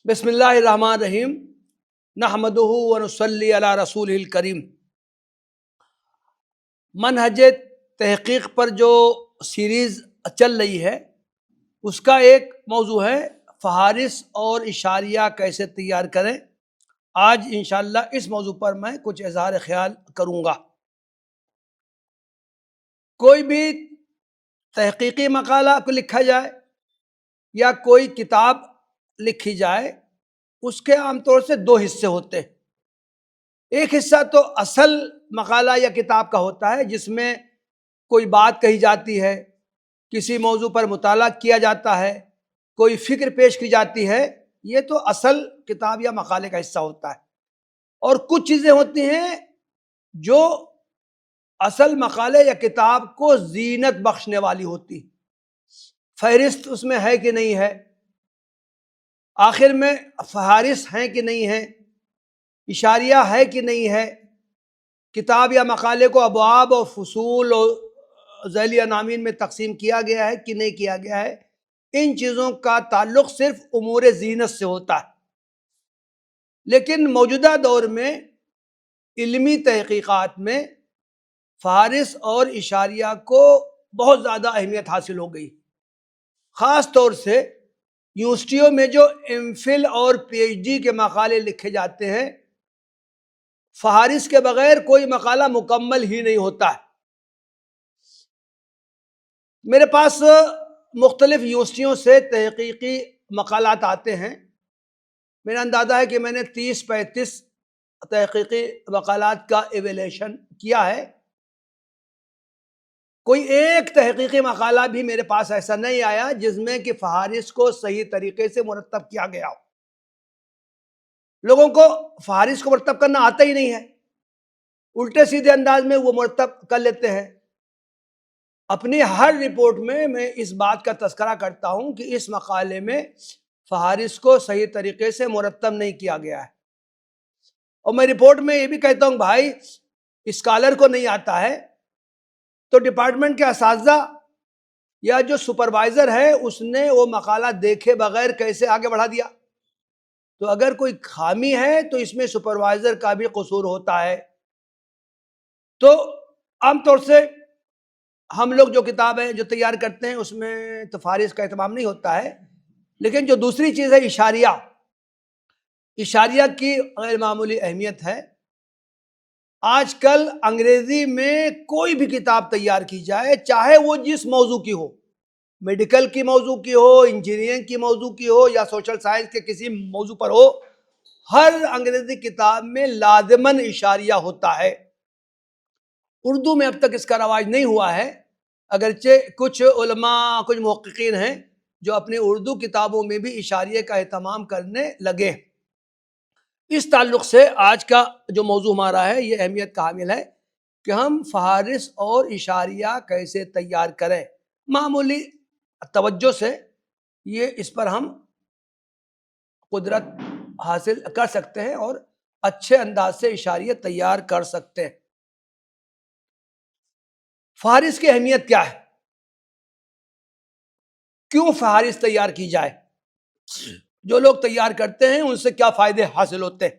بسم اللہ الرحمن الرحیم نحمدہ ونصلی علی رسول الکریم۔ منہج تحقیق پر جو سیریز چل رہی ہے اس کا ایک موضوع ہے فہارس اور اشاریہ کیسے تیار کریں۔ آج انشاءاللہ اس موضوع پر میں کچھ اظہار خیال کروں گا۔ کوئی بھی تحقیقی مقالہ کو لکھا جائے یا کوئی کتاب لکھی جائے اس کے عام طور سے دو حصے ہوتے ہیں۔ ایک حصہ تو اصل مقالہ یا کتاب کا ہوتا ہے جس میں کوئی بات کہی جاتی ہے، کسی موضوع پر مطالعہ کیا جاتا ہے، کوئی فکر پیش کی جاتی ہے، یہ تو اصل کتاب یا مقالے کا حصہ ہوتا ہے۔ اور کچھ چیزیں ہوتی ہیں جو اصل مقالے یا کتاب کو زینت بخشنے والی ہوتی، فہرست اس میں ہے کہ نہیں ہے، آخر میں فہارس ہیں کہ نہیں ہے، اشاریہ ہے کہ نہیں ہے، کتاب یا مقالے کو ابواب اور فصول اور ذیلی عناوین میں تقسیم کیا گیا ہے کہ نہیں کیا گیا ہے۔ ان چیزوں کا تعلق صرف امور زینت سے ہوتا ہے۔ لیکن موجودہ دور میں علمی تحقیقات میں فہارس اور اشاریہ کو بہت زیادہ اہمیت حاصل ہو گئی۔ خاص طور سے یونیورسٹیوں میں جو ایم فل اور پی ایچ ڈی کے مقالے لکھے جاتے ہیں، فہارس کے بغیر کوئی مقالہ مکمل ہی نہیں ہوتا ہے۔ میرے پاس مختلف یونیورسٹیوں سے تحقیقی مقالات آتے ہیں۔ میرا اندازہ ہے کہ میں نے 30-35 تحقیقی مقالات کا ایویلیشن کیا ہے۔ کوئی ایک تحقیقی مقالہ بھی میرے پاس ایسا نہیں آیا جس میں کہ فہارس کو صحیح طریقے سے مرتب کیا گیا ہو۔ لوگوں کو فہارس کو مرتب کرنا آتا ہی نہیں ہے، الٹے سیدھے انداز میں وہ مرتب کر لیتے ہیں۔ اپنی ہر رپورٹ میں میں اس بات کا تذکرہ کرتا ہوں کہ اس مقالے میں فہارس کو صحیح طریقے سے مرتب نہیں کیا گیا ہے، اور میں رپورٹ میں یہ بھی کہتا ہوں بھائی اسکالر کو نہیں آتا ہے تو ڈپارٹمنٹ کے اساتذہ یا جو سپروائزر ہے اس نے وہ مقالہ دیکھے بغیر کیسے آگے بڑھا دیا۔ تو اگر کوئی خامی ہے تو اس میں سپروائزر کا بھی قصور ہوتا ہے۔ تو عام طور سے ہم لوگ جو کتابیں جو تیار کرتے ہیں اس میں تو فہارس کا اہتمام نہیں ہوتا ہے، لیکن جو دوسری چیز ہے اشاریہ کی غیر معمولی اہمیت ہے۔ آج کل انگریزی میں کوئی بھی کتاب تیار کی جائے، چاہے وہ جس موضوع کی ہو، میڈیکل کی موضوع کی ہو، انجینئرنگ کی موضوع کی ہو یا سوشل سائنس کے کسی موضوع پر ہو، ہر انگریزی کتاب میں لازماً اشاریہ ہوتا ہے۔ اردو میں اب تک اس کا رواج نہیں ہوا ہے، اگرچہ کچھ علماء کچھ محققین ہیں جو اپنی اردو کتابوں میں بھی اشاریہ کا اہتمام کرنے لگے۔ اس تعلق سے آج کا جو موضوع ہمارا ہے یہ اہمیت کا حامل ہے کہ ہم فہارس اور اشاریہ کیسے تیار کریں۔ معمولی توجہ سے یہ اس پر ہم قدرت حاصل کر سکتے ہیں اور اچھے انداز سے اشاریہ تیار کر سکتے ہیں۔ فہارس کی اہمیت کیا ہے؟ کیوں فہارس تیار کی جائے؟ جو لوگ تیار کرتے ہیں ان سے کیا فائدے حاصل ہوتے ہیں؟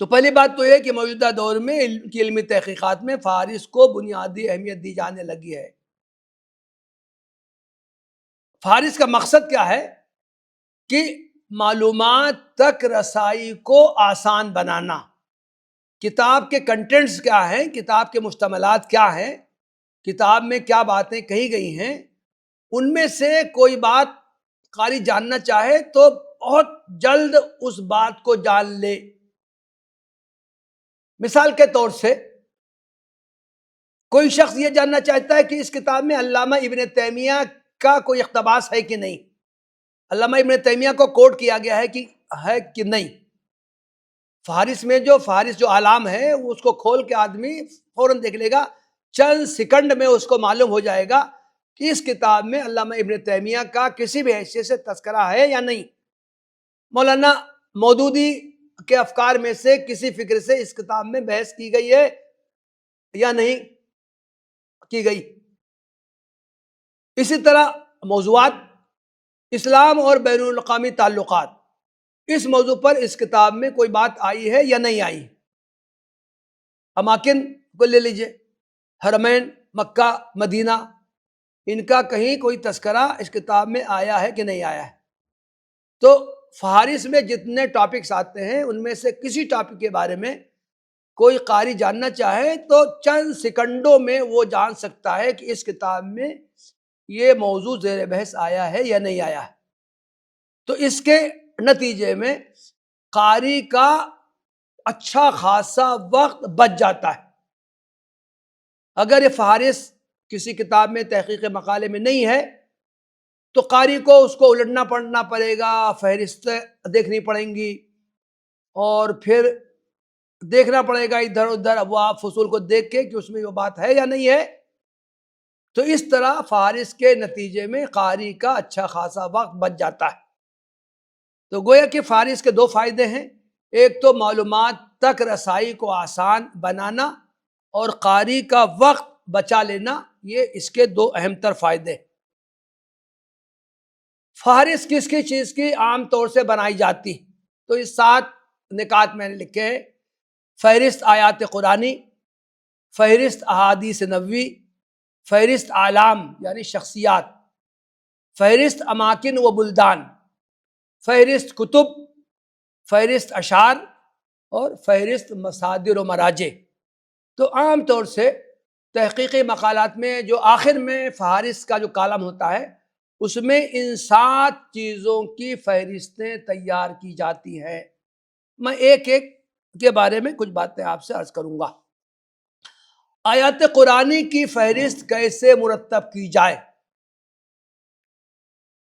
تو پہلی بات تو یہ کہ موجودہ دور میں علمی تحقیقات میں فہارس کو بنیادی اہمیت دی جانے لگی ہے۔ فہارس کا مقصد کیا ہے؟ کہ معلومات تک رسائی کو آسان بنانا۔ کتاب کے کنٹینٹس کیا ہیں، کتاب کے مشتملات کیا ہیں، کتاب میں کیا باتیں کہی گئی ہیں، ان میں سے کوئی بات قاری جاننا چاہے تو بہت جلد اس بات کو جان لے۔ مثال کے طور سے کوئی شخص یہ جاننا چاہتا ہے کہ اس کتاب میں علامہ ابن تیمیہ کا کوئی اقتباس ہے کہ نہیں، علامہ ابن تیمیہ کو کوٹ کیا گیا ہے کہ نہیں۔ فہارس میں فہارس جو علام ہے وہ اس کو کھول کے آدمی فوراً دیکھ لے گا، چند سیکنڈ میں اس کو معلوم ہو جائے گا کہ اس کتاب میں علامہ ابن تیمیہ کا کسی بھی حیثیت سے تذکرہ ہے یا نہیں۔ مولانا مودودی کے افکار میں سے کسی فکر سے اس کتاب میں بحث کی گئی ہے یا نہیں کی گئی۔ اسی طرح موضوعات، اسلام اور بین الاقوامی تعلقات، اس موضوع پر اس کتاب میں کوئی بات آئی ہے یا نہیں آئی؟ اماکن کو لے لیجئے، حرمین، مکہ، مدینہ، ان کا کہیں کوئی تذکرہ اس کتاب میں آیا ہے کہ نہیں آیا ہے؟ تو فہارس میں جتنے ٹاپکس آتے ہیں ان میں سے کسی ٹاپک کے بارے میں کوئی قاری جاننا چاہے تو چند سیکنڈوں میں وہ جان سکتا ہے کہ اس کتاب میں یہ موضوع زیر بحث آیا ہے یا نہیں آیا ہے۔ تو اس کے نتیجے میں قاری کا اچھا خاصا وقت بچ جاتا ہے۔ اگر یہ فہارس کسی کتاب میں تحقیق مقالے میں نہیں ہے تو قاری کو اس کو الٹنا پڑنا پڑے گا، فہرست دیکھنی پڑیں گی، اور پھر دیکھنا پڑے گا ادھر ادھر ابواب فصول کو دیکھ کے کہ اس میں وہ بات ہے یا نہیں ہے۔ تو اس طرح فہارس کے نتیجے میں قاری کا اچھا خاصا وقت بچ جاتا ہے۔ تو گویا کہ فہارس کے دو فائدے ہیں، ایک تو معلومات تک رسائی کو آسان بنانا، اور قاری کا وقت بچا لینا، یہ اس کے دو اہم تر فائدے۔ فہرست کس کی چیز کی عام طور سے بنائی جاتی؟ تو یہ 7 نکات میں نے لکھے ہیں۔ فہرست آیات قرآنی، فہرست احادیث نبوی، فہرست اعلام یعنی شخصیات، فہرست اماکن و بلدان، فہرست کتب، فہرست اشعار، اور فہرست مصادر و مراجع۔ تو عام طور سے تحقیقی مقالات میں جو آخر میں فہرست کا جو کالم ہوتا ہے اس میں ان 7 چیزوں کی فہرستیں تیار کی جاتی ہیں۔ میں ایک ایک کے بارے میں کچھ باتیں آپ سے عرض کروں گا۔ آیات قرآنی کی فہرست کیسے مرتب کی جائے؟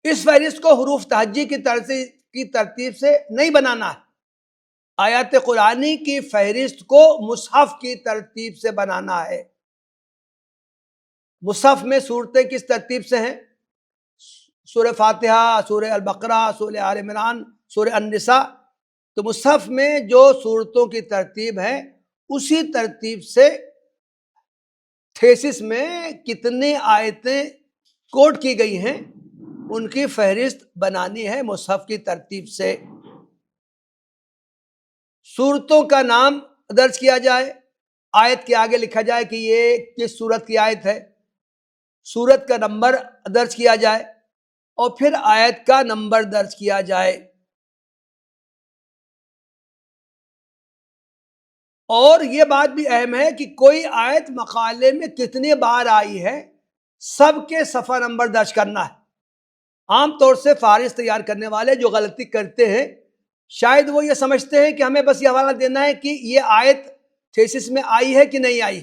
اس فہرست کو حروف تہجی کی ترتیب سے نہیں بنانا ہے۔ آیات قرآنی کی فہرست کو مصحف کی ترتیب سے بنانا ہے۔ مصحف میں صورتیں کس ترتیب سے ہیں؟ سورہ فاتحہ، سورہ البقرہ، سورہ آل عمران، سورہ النساء۔ تو مصحف میں جو صورتوں کی ترتیب ہے اسی ترتیب سے تھیسس میں کتنی آیتیں کوٹ کی گئی ہیں ان کی فہرست بنانی ہے مصحف کی ترتیب سے۔ صورتوں کا نام درج کیا جائے، آیت کے آگے لکھا جائے کہ یہ کس سورت کی آیت ہے، سورت کا نمبر درج کیا جائے، اور پھر آیت کا نمبر درج کیا جائے۔ اور یہ بات بھی اہم ہے کہ کوئی آیت مقالے میں کتنی بار آئی ہے سب کے صفحہ نمبر درج کرنا ہے۔ عام طور سے فہرست تیار کرنے والے جو غلطی کرتے ہیں، شاید وہ یہ سمجھتے ہیں کہ ہمیں بس یہ حوالہ دینا ہے کہ یہ آیت تھیسس میں آئی ہے کہ نہیں آئی،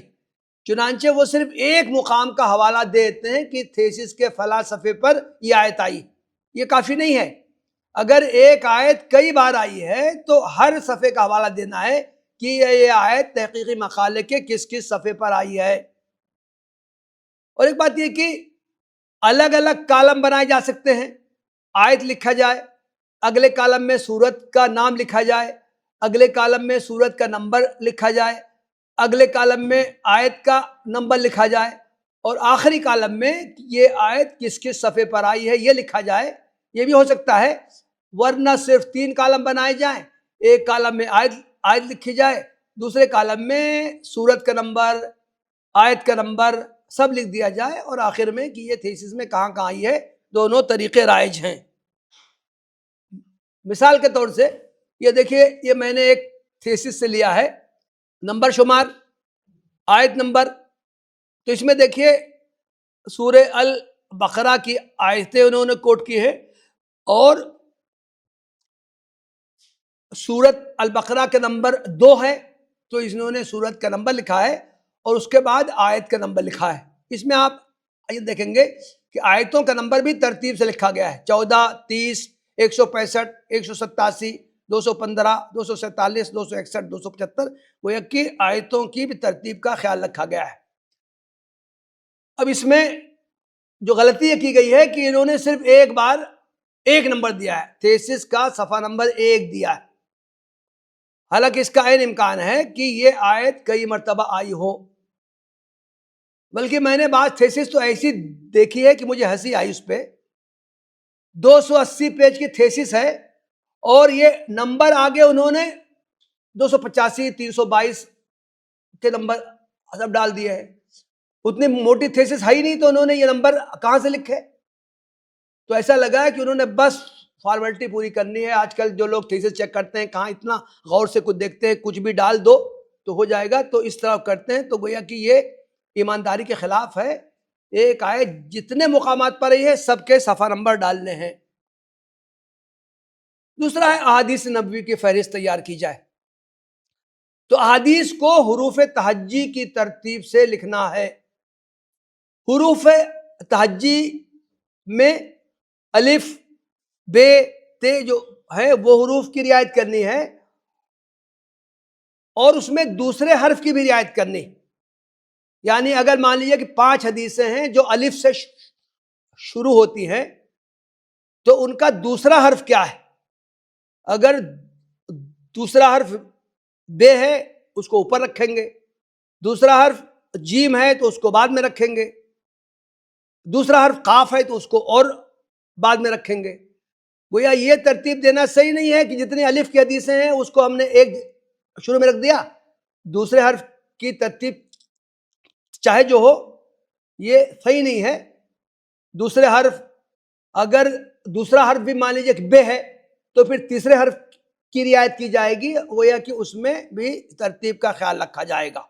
چنانچہ وہ صرف ایک مقام کا حوالہ دیتے ہیں کہ تھیسس کے فلاں صفحے پر یہ آیت آئی۔ یہ کافی نہیں ہے۔ اگر ایک آیت کئی بار آئی ہے تو ہر صفحے کا حوالہ دینا ہے کہ یہ آیت تحقیقی مقالے کے کس کس صفحے پر آئی ہے۔ اور ایک بات یہ کہ الگ الگ کالم بنائے جا سکتے ہیں۔ آیت لکھا جائے، اگلے کالم میں سورت کا نام لکھا جائے، اگلے کالم میں سورت کا نمبر لکھا جائے، اگلے کالم میں آیت کا نمبر لکھا جائے، اور آخری کالم میں یہ آیت کس کس صفحے پر آئی ہے یہ لکھا جائے۔ یہ بھی ہو سکتا ہے، ورنہ صرف 3 کالم بنائے جائیں، ایک کالم میں آیت لکھی جائے، دوسرے کالم میں سورت کا نمبر، آیت کا نمبر سب لکھ دیا جائے، اور آخر میں کہ یہ تھیسس میں کہاں کہاں آئی ہے۔ دونوں طریقے رائج ہیں۔ مثال کے طور سے یہ دیکھیے، یہ میں نے ایک تھیسس سے لیا ہے، نمبر شمار، آیت نمبر۔ تو اس میں دیکھیے سورہ البقرہ کی آیتیں انہوں نے کوٹ کی ہے، اور سورت البقرہ کے نمبر 2 ہے تو انہوں نے سورت کا نمبر لکھا ہے، اور اس کے بعد آیت کا نمبر لکھا ہے۔ اس میں آپ دیکھیں گے کہ آیتوں کا نمبر بھی ترتیب سے لکھا گیا ہے، 14، 30، 165، 187، 215، 247، 261، 275، وہ یک کی آیتوں کی بھی ترتیب کا خیال رکھا گیا ہے۔ اب اس میں جو غلطی یہ کی گئی ہے کہ انہوں نے صرف ایک بار ایک نمبر دیا ہے، تھیسس کا صفحہ نمبر 1 دیا ہے، حالانکہ اس کا عین امکان ہے کہ یہ آیت کئی مرتبہ آئی ہو۔ بلکہ میں نے بعض تھیسس تو ایسی دیکھی ہے کہ مجھے ہنسی آئی اس پہ، 280 پیج کی تھیسس ہے، اور یہ نمبر آگے انہوں نے 285 322 کے نمبر سب ڈال دیے ہیں. اتنی موٹی تھیسس ہے ہی نہیں تو انہوں نے یہ نمبر کہاں سے لکھے؟ تو ایسا لگا ہے کہ انہوں نے بس فارمیلٹی پوری کرنی ہے. آج کل جو لوگ تھیسس چیک کرتے ہیں کہاں اتنا غور سے کچھ دیکھتے ہیں، کچھ بھی ڈال دو تو ہو جائے گا، تو اس طرح کرتے ہیں. تو گویا کہ یہ ایمانداری کے خلاف ہے. ایک آیت جتنے مقامات پر رہی ہے سب کے صفحہ نمبر ڈالنے ہیں. دوسرا ہے احادیث نبوی کی فہرست تیار کی جائے. تو احادیث کو حروف تہجی کی ترتیب سے لکھنا ہے. حروف تہجی میں الف بے تے جو ہے وہ حروف کی رعایت کرنی ہے، اور اس میں دوسرے حرف کی بھی رعایت کرنی. یعنی اگر مان لیجیے کہ 5 حدیثیں ہیں جو الف سے شروع ہوتی ہیں تو ان کا دوسرا حرف کیا ہے؟ اگر دوسرا حرف بے ہے اس کو اوپر رکھیں گے، دوسرا حرف جیم ہے تو اس کو بعد میں رکھیں گے، دوسرا حرف قاف ہے تو اس کو اور بعد میں رکھیں گے. گویا یہ ترتیب دینا صحیح نہیں ہے کہ جتنی الف کی حدیثیں ہیں اس کو ہم نے ایک شروع میں رکھ دیا، دوسرے حرف کی ترتیب چاہے جو ہو، یہ صحیح نہیں ہے. دوسرے حرف اگر دوسرا حرف بھی مان لیجیے کہ بے ہے تو پھر تیسرے حرف کی رعایت کی جائے گی، گویا کہ اس میں بھی ترتیب کا خیال رکھا جائے گا.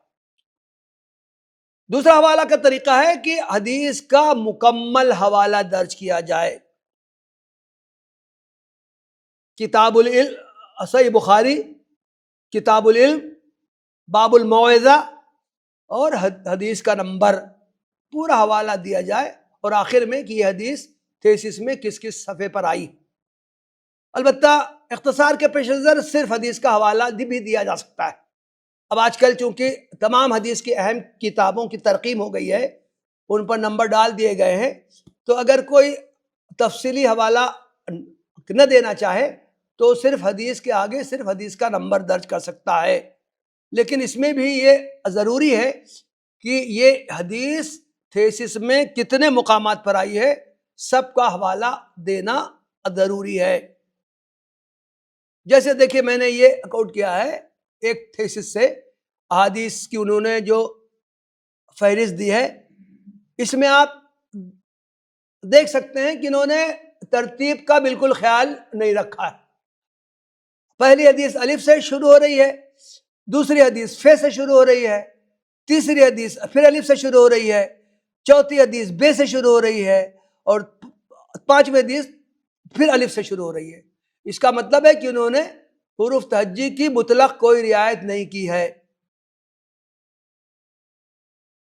دوسرا حوالہ کا طریقہ ہے کہ حدیث کا مکمل حوالہ درج کیا جائے. کتاب العلم صحیح بخاری، کتاب العلم، باب الموعظہ، اور حدیث کا نمبر پورا حوالہ دیا جائے، اور آخر میں کہ یہ حدیث تھیسس میں کس کس صفحے پر آئی. البتہ اختصار کے پیش نظر صرف حدیث کا حوالہ بھی دیا جا سکتا ہے. اب آج کل چونکہ تمام حدیث کی اہم کتابوں کی ترقیم ہو گئی ہے، ان پر نمبر ڈال دیے گئے ہیں، تو اگر کوئی تفصیلی حوالہ نہ دینا چاہے تو صرف حدیث کے آگے صرف حدیث کا نمبر درج کر سکتا ہے. لیکن اس میں بھی یہ ضروری ہے کہ یہ حدیث تھیسس میں کتنے مقامات پر آئی ہے سب کا حوالہ دینا ضروری ہے. جیسے دیکھیے میں نے یہ اکاؤنٹ کیا ہے ایک تھیسس سے، احادیث کی انہوں نے جو فہرست دی ہے، اس میں آپ دیکھ سکتے ہیں کہ انہوں نے ترتیب کا بالکل خیال نہیں رکھا ہے. پہلی حدیث الف سے شروع ہو رہی ہے، دوسری حدیث فے سے شروع ہو رہی ہے، تیسری حدیث پھر الف سے شروع ہو رہی ہے، چوتھی حدیث بے سے شروع ہو رہی ہے، اور پانچویں حدیث پھر الف سے شروع ہو رہی ہے. اس کا مطلب ہے کہ انہوں نے حروف تہجی کی مطلق کوئی رعایت نہیں کی ہے.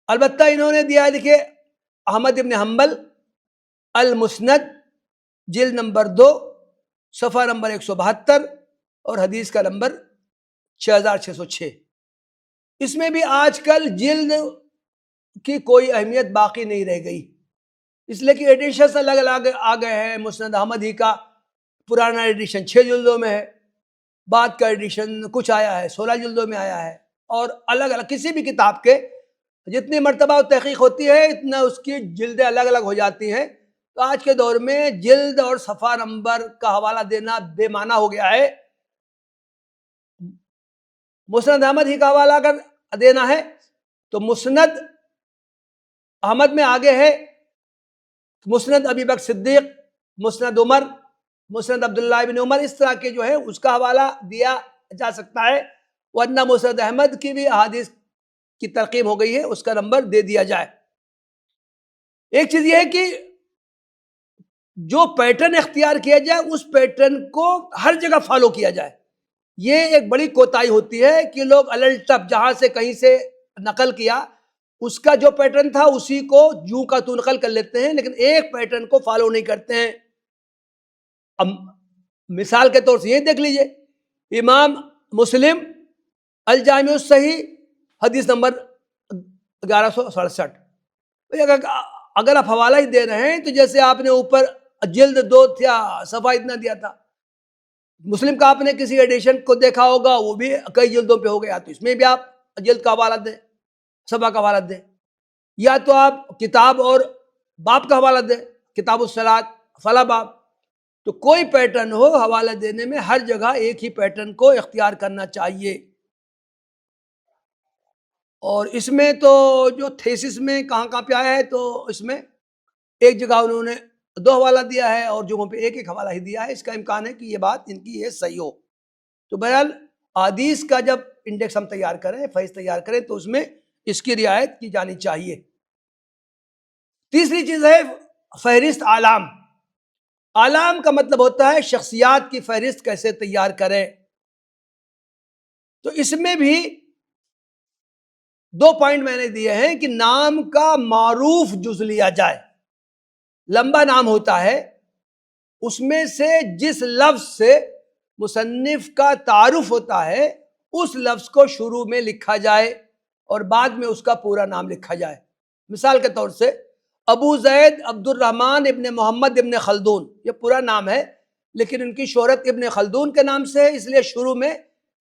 البتہ انہوں نے دیا ہے، دیکھیے احمد ابن حنبل المسند جلد نمبر 2 صفحہ نمبر 172 اور حدیث کا نمبر 6606. اس میں بھی آج کل جلد کی کوئی اہمیت باقی نہیں رہ گئی، اس لیے کہ ایڈیشنز الگ الگ آ گئے ہیں. مسند احمد ہی کا پرانا ایڈیشن 6 جلدوں میں ہے، بعد کا ایڈیشن کچھ آیا ہے 16 جلدوں میں آیا ہے، اور الگ الگ کسی بھی کتاب کے جتنی مرتبہ تحقیق ہوتی ہے اتنا اس کی جلدیں الگ الگ ہو جاتی ہیں. تو آج کے دور میں جلد اور صفحہ نمبر کا حوالہ دینا بے معنی ہو گیا ہے. مسند احمد ہی کا حوالہ اگر دینا ہے تو مسند احمد میں آگے ہے مسند ابی بکر صدیق، مسند عمر، مسند عبداللہ بن عمر، اس طرح کے جو ہے اس کا حوالہ دیا جا سکتا ہے. ورنہ مسند احمد کی بھی احادیث کی ترقیم ہو گئی ہے، اس کا نمبر دے دیا جائے. ایک چیز یہ ہے کہ جو پیٹرن اختیار کیا جائے اس پیٹرن کو ہر جگہ فالو کیا جائے. یہ ایک بڑی کوتاہی ہوتی ہے کہ لوگ الٹپ جہاں سے کہیں سے نقل کیا، اس کا جو پیٹرن تھا اسی کو یوں کا تو نقل کر لیتے ہیں، لیکن ایک پیٹرن کو فالو نہیں کرتے ہیں. اب مثال کے طور سے یہ دیکھ لیجئے امام مسلم الجامع الصحیح حدیث نمبر 1167. اگر آپ حوالہ ہی دے رہے ہیں تو جیسے آپ نے اوپر جلد 2 تھا صفحہ اتنا دیا تھا، مسلم کا آپ نے کسی ایڈیشن کو دیکھا ہوگا وہ بھی کئی جلدوں پہ ہو گیا، تو اس میں بھی آپ جلد کا حوالہ دیں، صفحہ کا حوالہ دیں. یا تو آپ کتاب اور باب کا حوالہ دیں، کتاب الصلاۃ فلا باب، تو کوئی پیٹرن ہو، حوالہ دینے میں ہر جگہ ایک ہی پیٹرن کو اختیار کرنا چاہیے. اور اس میں تو جو تھیسس میں کہاں کہاں پہ آیا ہے، تو اس میں ایک جگہ انہوں نے 2 حوالہ دیا ہے اور جگہوں پہ ایک ایک حوالہ ہی دیا ہے. اس کا امکان ہے کہ یہ بات ان کی یہ صحیح ہو. تو بہرحال حدیث کا جب انڈیکس ہم تیار کریں، فہرست تیار کریں، تو اس میں اس کی رعایت کی جانی چاہیے. تیسری چیز ہے فہرست اعلام. اعلام کا مطلب ہوتا ہے شخصیات کی فہرست کیسے تیار کریں. تو اس میں بھی 2 پوائنٹ میں نے دیے ہیں کہ نام کا معروف جز لیا جائے. لمبا نام ہوتا ہے، اس میں سے جس لفظ سے مصنف کا تعارف ہوتا ہے اس لفظ کو شروع میں لکھا جائے اور بعد میں اس کا پورا نام لکھا جائے. مثال کے طور سے ابو زید عبد الرحمن ابن محمد ابن خلدون، یہ پورا نام ہے لیکن ان کی شہرت ابن خلدون کے نام سے ہے، اس لیے شروع میں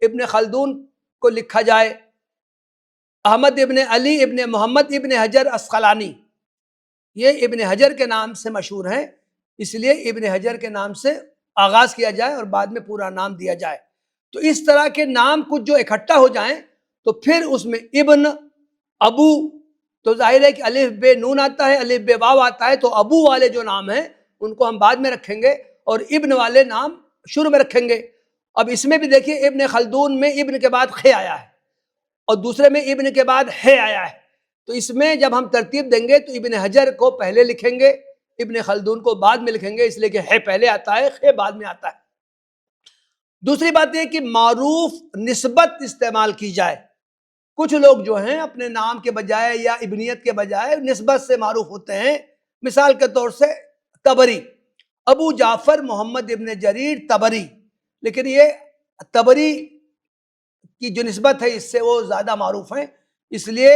ابن خلدون کو لکھا جائے. احمد ابن علی ابن محمد ابن حجر اسقلانی، یہ ابن حجر کے نام سے مشہور ہیں، اس لیے ابن حجر کے نام سے آغاز کیا جائے اور بعد میں پورا نام دیا جائے. تو اس طرح کے نام کچھ جو اکٹھا ہو جائیں تو پھر اس میں ابن، ابو، تو ظاہر ہے کہ الف بے نون آتا ہے، الف بے واو آتا ہے، تو ابو والے جو نام ہیں ان کو ہم بعد میں رکھیں گے اور ابن والے نام شروع میں رکھیں گے. اب اس میں بھی دیکھیے ابن خلدون میں ابن کے بعد خے آیا ہے اور دوسرے میں ابن کے بعد ہے آیا ہے. تو اس میں جب ہم ترتیب دیں گے تو ابن حجر کو پہلے لکھیں گے، ابن خلدون کو بعد میں لکھیں گے، اس لیے کہ ہے پہلے آتا ہے، خے بعد میں آتا ہے. دوسری بات یہ کہ معروف نسبت استعمال کی جائے. کچھ لوگ جو ہیں اپنے نام کے بجائے یا ابنیت کے بجائے نسبت سے معروف ہوتے ہیں. مثال کے طور سے طبری، ابو جعفر محمد ابن جریر طبری، لیکن یہ طبری کی جو نسبت ہے اس سے وہ زیادہ معروف ہیں، اس لیے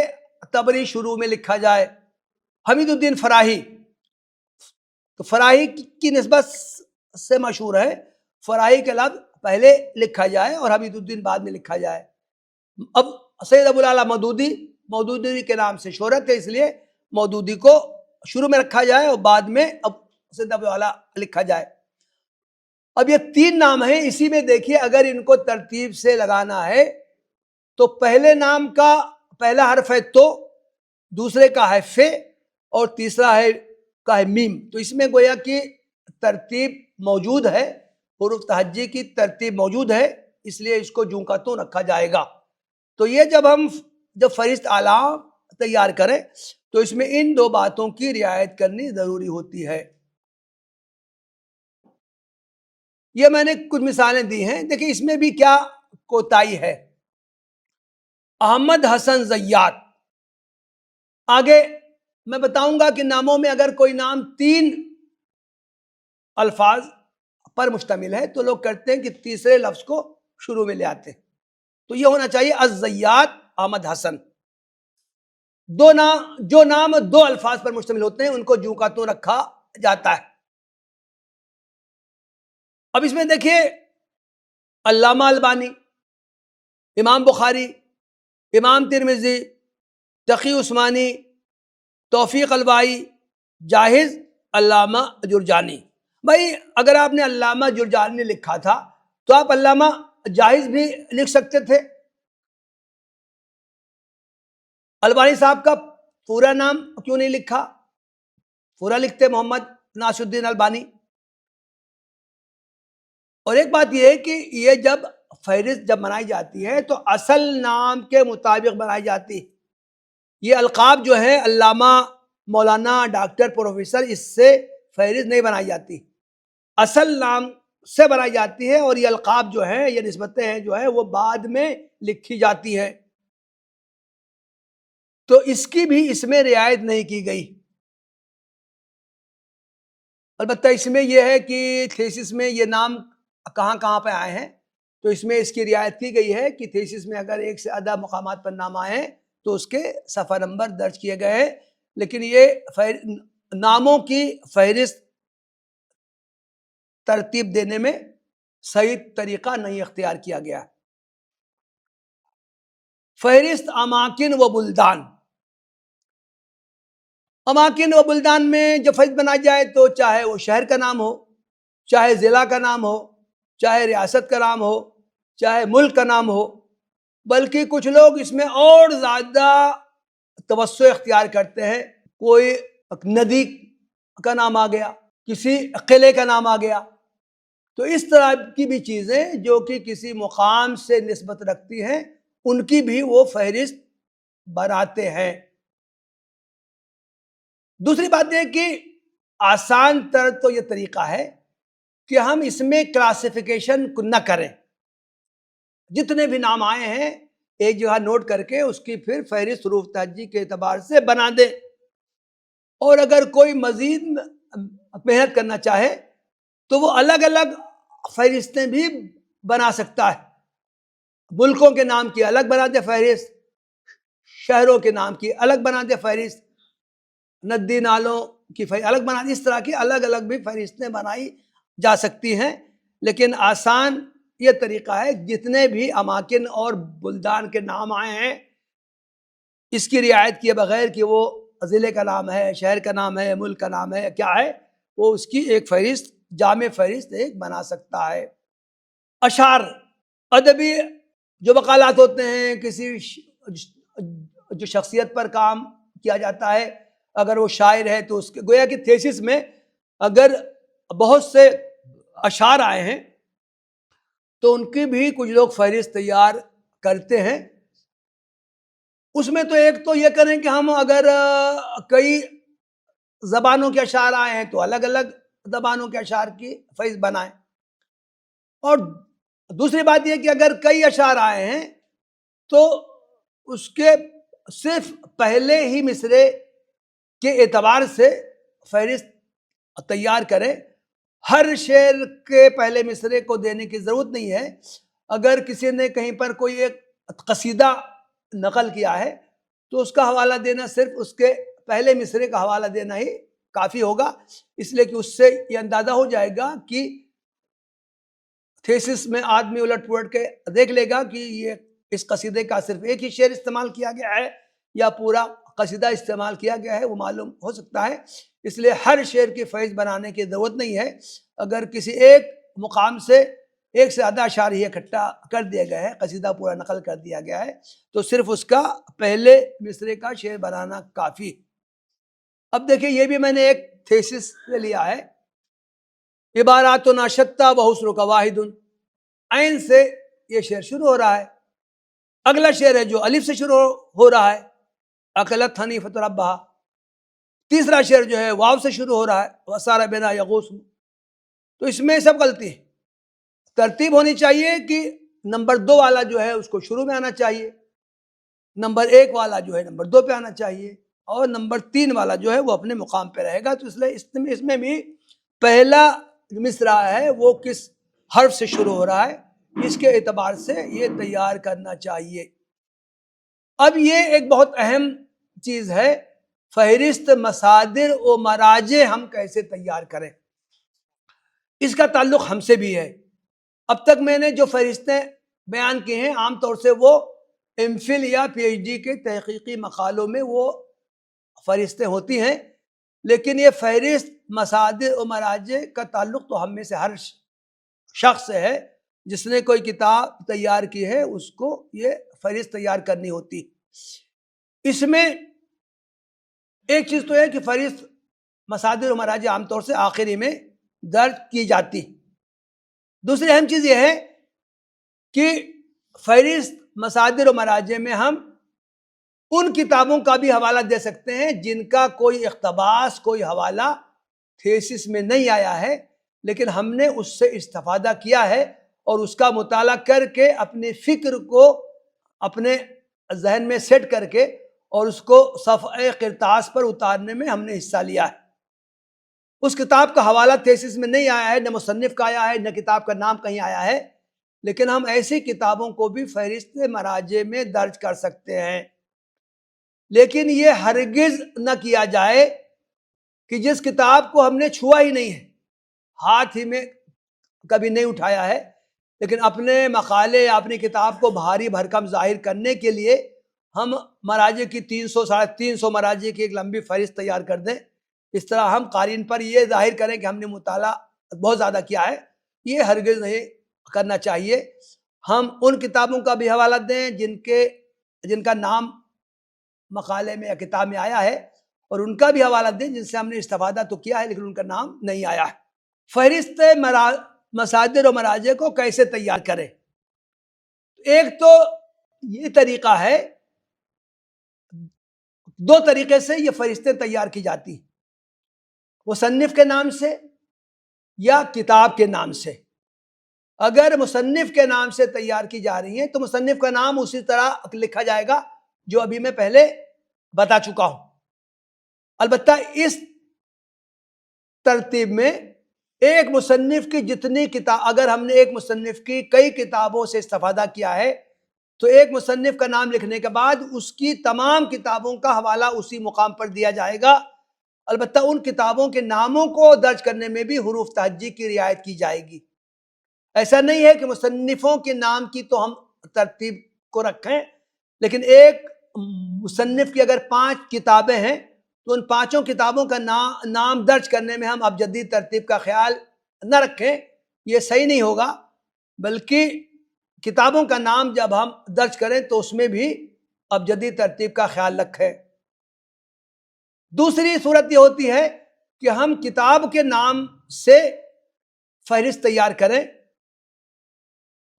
طبری شروع میں لکھا جائے. حمید الدین فراہی، تو فراہی کی نسبت سے مشہور ہے، فراہی کے لفظ پہلے لکھا جائے اور حمید الدین بعد میں لکھا جائے. اب سید ابو الاعلیٰ مودودی، مودودی کے نام سے شہرت ہے، اس لیے مودودی کو شروع میں رکھا جائے اور بعد میں اب سید ابو الاعلیٰ لکھا جائے. اب یہ 3 نام ہیں، اسی میں دیکھیے اگر ان کو ترتیب سے لگانا ہے تو پہلے نام کا پہلا حرف ہے تو، دوسرے کا ہے فے اور تیسرا کا ہے میم. تو اس میں گویا کہ ترتیب موجود ہے، حروف تہجی کی ترتیب موجود ہے، اس لیے اس کو جوں کا توں رکھا جائے گا. تو یہ جب فہرست اعلام تیار کریں تو اس میں ان 2 باتوں کی رعایت کرنی ضروری ہوتی ہے. یہ میں نے کچھ مثالیں دی ہیں، دیکھیں اس میں بھی کیا کوتاہی ہے. احمد حسن زیات، آگے میں بتاؤں گا کہ ناموں میں اگر کوئی نام 3 الفاظ پر مشتمل ہے تو لوگ کرتے ہیں کہ تیسرے لفظ کو شروع میں لے آتے ہیں. تو یہ ہونا چاہیے الزیات احمد حسن. جو نام 2 الفاظ پر مشتمل ہوتے ہیں ان کو جوں کا توں رکھا جاتا ہے. اب اس میں دیکھیے علامہ البانی، امام بخاری، امام ترمذی، تقی عثمانی، توفیق البائی، جاہز علامہ جرجانی. بھائی اگر آپ نے علامہ جرجانی لکھا تھا تو آپ علامہ جاہز بھی لکھ سکتے تھے. البانی صاحب کا پورا نام کیوں نہیں لکھا؟ پورا لکھتے محمد ناصر الدین البانی. اور ایک بات یہ ہے کہ یہ جب فہرست بنائی جاتی ہے تو اصل نام کے مطابق بنائی جاتی ہے. یہ القاب جو ہے علامہ، مولانا، ڈاکٹر، پروفیسر، اس سے فہرست نہیں بنائی جاتی، اصل نام سے بنائی جاتی ہے. اور یہ القاب جو ہیں، یہ نسبتیں ہیں جو ہیں وہ بعد میں لکھی جاتی ہیں. تو اس کی بھی اس میں رعایت نہیں کی گئی. البتہ اس میں یہ ہے کہ تھیسس میں یہ نام کہاں کہاں پہ آئے ہیں تو اس میں اس کی رعایت کی گئی ہے کہ تھیسس میں اگر 1 سے زیادہ مقامات پر نام آئے ہیں تو اس کے صفحہ نمبر درج کیے گئے ہیں. لیکن یہ ناموں کی فہرست ترتیب دینے میں صحیح طریقہ نہیں اختیار کیا گیا. فہرست اماکن و بلدان. اماکن و بلدان میں جب فہرست بنائی جائے تو چاہے وہ شہر کا نام ہو، چاہے ضلع کا نام ہو، چاہے ریاست کا نام ہو، چاہے ملک کا نام ہو، بلکہ کچھ لوگ اس میں اور زیادہ توسع اختیار کرتے ہیں. کوئی ندی کا نام آ گیا، کسی قلعے کا نام آ گیا. تو اس طرح کی بھی چیزیں جو کہ کسی مقام سے نسبت رکھتی ہیں ان کی بھی وہ فہرست بناتے ہیں. دوسری بات یہ کہ آسان تر تو یہ طریقہ ہے کہ ہم اس میں کلاسیفیکیشن نہ کریں. جتنے بھی نام آئے ہیں ایک جگہ نوٹ کر کے اس کی پھر فہرست حروف تہجی کے اعتبار سے بنا دیں. اور اگر کوئی مزید محنت کرنا چاہے تو وہ الگ الگ فہرستیں بھی بنا سکتا ہے. ملکوں کے نام کی الگ بنا دے فہرست، شہروں کے نام کی الگ بنا دے فہرست، ندی نالوں کی الگ بنا دے. اس طرح کی الگ الگ بھی فہرستیں بنائی جا سکتی ہیں. لیکن آسان یہ طریقہ ہے جتنے بھی اماکن اور بلدان کے نام آئے ہیں اس کی رعایت کیے بغیر کہ وہ ضلع کا نام ہے، شہر کا نام ہے، ملک کا نام ہے، کیا ہے، وہ اس کی ایک فہرست، جامع فہرست ایک بنا سکتا ہے. اشعار، ادبی جو مقالات ہوتے ہیں، کسی جو شخصیت پر کام کیا جاتا ہے، اگر وہ شاعر ہے تو اس کے گویا کہ تھیسس میں اگر بہت سے اشعار آئے ہیں تو ان کی بھی کچھ لوگ فہرست تیار کرتے ہیں. اس میں تو ایک تو یہ کریں کہ ہم اگر کئی زبانوں کے اشعار آئے ہیں تو الگ الگ زبانوں کے اشعار کی فہرست بنائیں. اور دوسری بات یہ کہ اگر کئی اشعار آئے ہیں تو اس کے صرف پہلے ہی مصرعے کے اعتبار سے فہرست تیار کریں. ہر شعر کے پہلے مصرعے کو دینے کی ضرورت نہیں ہے. اگر کسی نے کہیں پر کوئی ایک قصیدہ نقل کیا ہے تو اس کا حوالہ دینا، صرف اس کے پہلے مصرعے کا حوالہ دینا ہی کافی ہوگا. اس لیے کہ اس سے یہ اندازہ ہو جائے گا کہ تھیسس میں آدمی الٹ پلٹ کے دیکھ لے گا کہ یہ اس قصیدے کا صرف ایک ہی شعر استعمال کیا گیا ہے یا پورا قصیدہ استعمال کیا گیا ہے، وہ معلوم ہو سکتا ہے. اس لیے ہر شعر کی فہرست بنانے کی ضرورت نہیں ہے. اگر کسی ایک مقام سے ایک سے زیادہ اشعار ہی اکٹھا کر دیا گیا ہے، قصیدہ پورا نقل کر دیا گیا ہے، تو صرف اس کا پہلے مصرعے کا شعر بنانا کافی. اب دیکھیں یہ بھی میں نے ایک تھیسس سے لیا ہے. عباراتنا شتیٰ وحسنک واحد، عین سے یہ شعر شروع ہو رہا ہے. اگلا شعر ہے جو الف سے شروع ہو رہا ہے، اکلت حنیفۃ ربہا. تیسرا شعر جو ہے واو سے شروع ہو رہا ہے، وسار بنا یغوث. تو اس میں سب غلطی ہے. ترتیب ہونی چاہیے کہ نمبر 2 والا جو ہے اس کو شروع میں آنا چاہیے، نمبر 1 والا جو ہے نمبر 2 پہ آنا چاہیے، اور نمبر 3 والا جو ہے وہ اپنے مقام پہ رہے گا. تو اس لیے اس میں بھی پہلا مصرعہ ہے وہ کس حرف سے شروع ہو رہا ہے اس کے اعتبار سے یہ تیار کرنا چاہیے. اب یہ ایک بہت اہم چیز ہے، فہرست مصادر و مراجع ہم کیسے تیار کریں. اس کا تعلق ہم سے بھی ہے. اب تک میں نے جو فہرستیں بیان کی ہیں عام طور سے وہ ایم فل یا پی ایچ ڈی کے تحقیقی مقالوں میں وہ فہرستیں ہوتی ہیں، لیکن یہ فہرست مصادر و مراجع کا تعلق تو ہم میں سے ہر شخص سے ہے. جس نے کوئی کتاب تیار کی ہے اس کو یہ فہرست تیار کرنی ہوتی. اس میں ایک چیز تو ہے کہ فہرست مصادر و مراجع عام طور سے آخری میں درج کی جاتی. دوسری اہم چیز یہ ہے کہ فہرست مصادر و مراجع میں ہم ان کتابوں کا بھی حوالہ دے سکتے ہیں جن کا کوئی اقتباس، کوئی حوالہ تھیسس میں نہیں آیا ہے، لیکن ہم نے اس سے استفادہ کیا ہے اور اس کا مطالعہ کر کے اپنی فکر کو اپنے ذہن میں سیٹ کر کے اور اس کو صفحہ قرطاس پر اتارنے میں ہم نے حصہ لیا ہے. اس کتاب کا حوالہ تھیسس میں نہیں آیا ہے، نہ مصنف کا آیا ہے، نہ کتاب کا نام کہیں آیا ہے، لیکن ہم ایسی کتابوں کو بھی فہرست مراجع میں درج کر سکتے ہیں. لیکن یہ ہرگز نہ کیا جائے کہ جس کتاب کو ہم نے چھوا ہی نہیں ہے، ہاتھ ہی میں کبھی نہیں اٹھایا ہے، لیکن اپنے مقالے یا اپنی کتاب کو بھاری بھرکم ظاہر کرنے کے لیے ہم مراجع کی 300-350 مراجع کی ایک لمبی فہرست تیار کر دیں. اس طرح ہم قارئین پر یہ ظاہر کریں کہ ہم نے مطالعہ بہت زیادہ کیا ہے، یہ ہرگز نہیں کرنا چاہیے۔ ہم ان کتابوں کا بھی حوالہ دیں جن کا نام مقالے میں یا کتاب میں آیا ہے، اور ان کا بھی حوالہ دیں جن سے ہم نے استفادہ تو کیا ہے لیکن ان کا نام نہیں آیا ہے۔ فہرست مصادر و مراجع کو کیسے تیار کریں؟ ایک تو یہ طریقہ ہے، دو طریقے سے یہ فہرستیں تیار کی جاتی، مصنف کے نام سے یا کتاب کے نام سے۔ اگر مصنف کے نام سے تیار کی جا رہی ہیں تو مصنف کا نام اسی طرح لکھا جائے گا جو ابھی میں پہلے بتا چکا ہوں۔ البتہ اس ترتیب میں ایک مصنف کی جتنی کتاب، اگر ہم نے ایک مصنف کی کئی کتابوں سے استفادہ کیا ہے تو ایک مصنف کا نام لکھنے کے بعد اس کی تمام کتابوں کا حوالہ اسی مقام پر دیا جائے گا۔ البتہ ان کتابوں کے ناموں کو درج کرنے میں بھی حروف تہجی کی رعایت کی جائے گی۔ ایسا نہیں ہے کہ مصنفوں کے نام کی تو ہم ترتیب کو رکھیں، لیکن ایک مصنف کی اگر 5 کتابیں ہیں تو ان 5 کتابوں کا نام درج کرنے میں ہم ابجدی ترتیب کا خیال نہ رکھیں، یہ صحیح نہیں ہوگا، بلکہ کتابوں کا نام جب ہم درج کریں تو اس میں بھی ابجدی ترتیب کا خیال رکھیں۔ دوسری صورت یہ ہوتی ہے کہ ہم کتاب کے نام سے فہرست تیار کریں،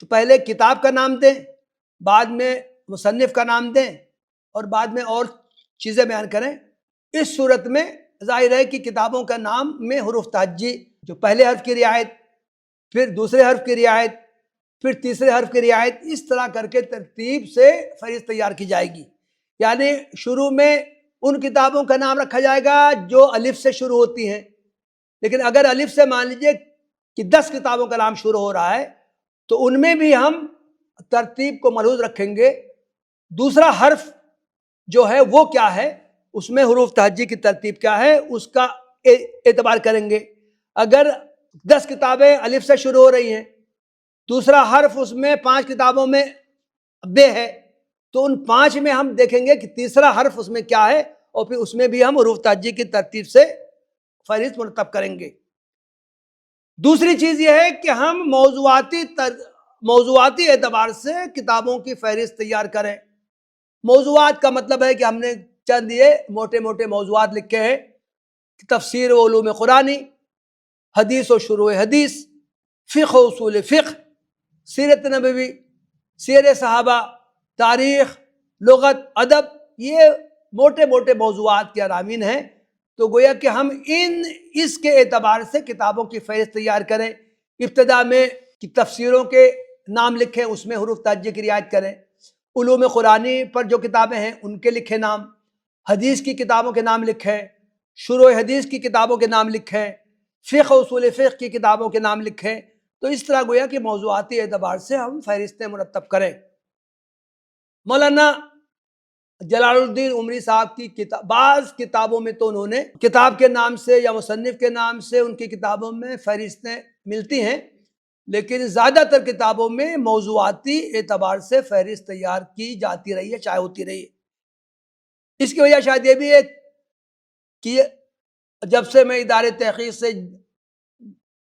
تو پہلے کتاب کا نام دیں، بعد میں مصنف کا نام دیں اور بعد میں اور چیزیں بیان کریں۔ اس صورت میں ظاہر ہے کہ کتابوں کا نام میں حروف تہجی، جو پہلے حرف کی رعایت، پھر دوسرے حرف کی رعایت، پھر تیسرے حرف کی رعایت، اس طرح کر کے ترتیب سے فہرست تیار کی جائے گی۔ یعنی شروع میں ان کتابوں کا نام رکھا جائے گا جو الف سے شروع ہوتی ہیں، لیکن اگر الف سے مان لیجئے کہ 10 کتابوں کا نام شروع ہو رہا ہے تو ان میں بھی ہم ترتیب کو ملحوظ رکھیں گے۔ دوسرا حرف جو ہے وہ کیا ہے، اس میں حروف تہجی کی ترتیب کیا ہے، اس کا اعتبار کریں گے۔ اگر 10 کتابیں الف سے شروع ہو رہی ہیں، دوسرا حرف اس میں 5 کتابوں میں بے ہے، تو ان 5 میں ہم دیکھیں گے کہ تیسرا حرف اس میں کیا ہے، اور پھر اس میں بھی ہم حروف تہجی کی ترتیب سے فہرست مرتب کریں گے۔ دوسری چیز یہ ہے کہ ہم موضوعاتی اعتبار سے کتابوں کی فہرست تیار کریں۔ موضوعات کا مطلب ہے کہ ہم نے چند یہ موٹے موٹے موضوعات لکھے ہیں، تفسیر و علوم قرآنی، حدیث و شروع حدیث، فقہ و اصول فقہ، سیرت نبوی، سیر صحابہ، تاریخ، لغت، ادب، یہ موٹے موٹے موضوعات کے عناوین ہیں۔ تو گویا کہ ہم اس کے اعتبار سے کتابوں کی فہرست تیار کریں۔ ابتدا میں تفسیروں کے نام لکھیں، اس میں حروف تہجی کی رعایت کریں۔ علوم قرآنی پر جو کتابیں ہیں ان کے لکھیں نام، حدیث کی کتابوں کے نام لکھیں، شروع حدیث کی کتابوں کے نام لکھیں، فقہ اصول فقہ کی کتابوں کے نام لکھیں۔ تو اس طرح گویا کہ موضوعاتی اعتبار سے ہم فہرستیں مرتب کریں۔ مولانا جلال الدین عمری صاحب کی بعض کتابوں میں تو انہوں نے کتاب کے نام سے یا مصنف کے نام سے ان کی کتابوں میں فہرستیں ملتی ہیں، لیکن زیادہ تر کتابوں میں موضوعاتی اعتبار سے فہرست تیار کی جاتی رہی ہے، چاہے ہوتی رہی ہے۔ اس کی وجہ شاید یہ بھی ہے کہ جب سے میں ادارے تحقیق سے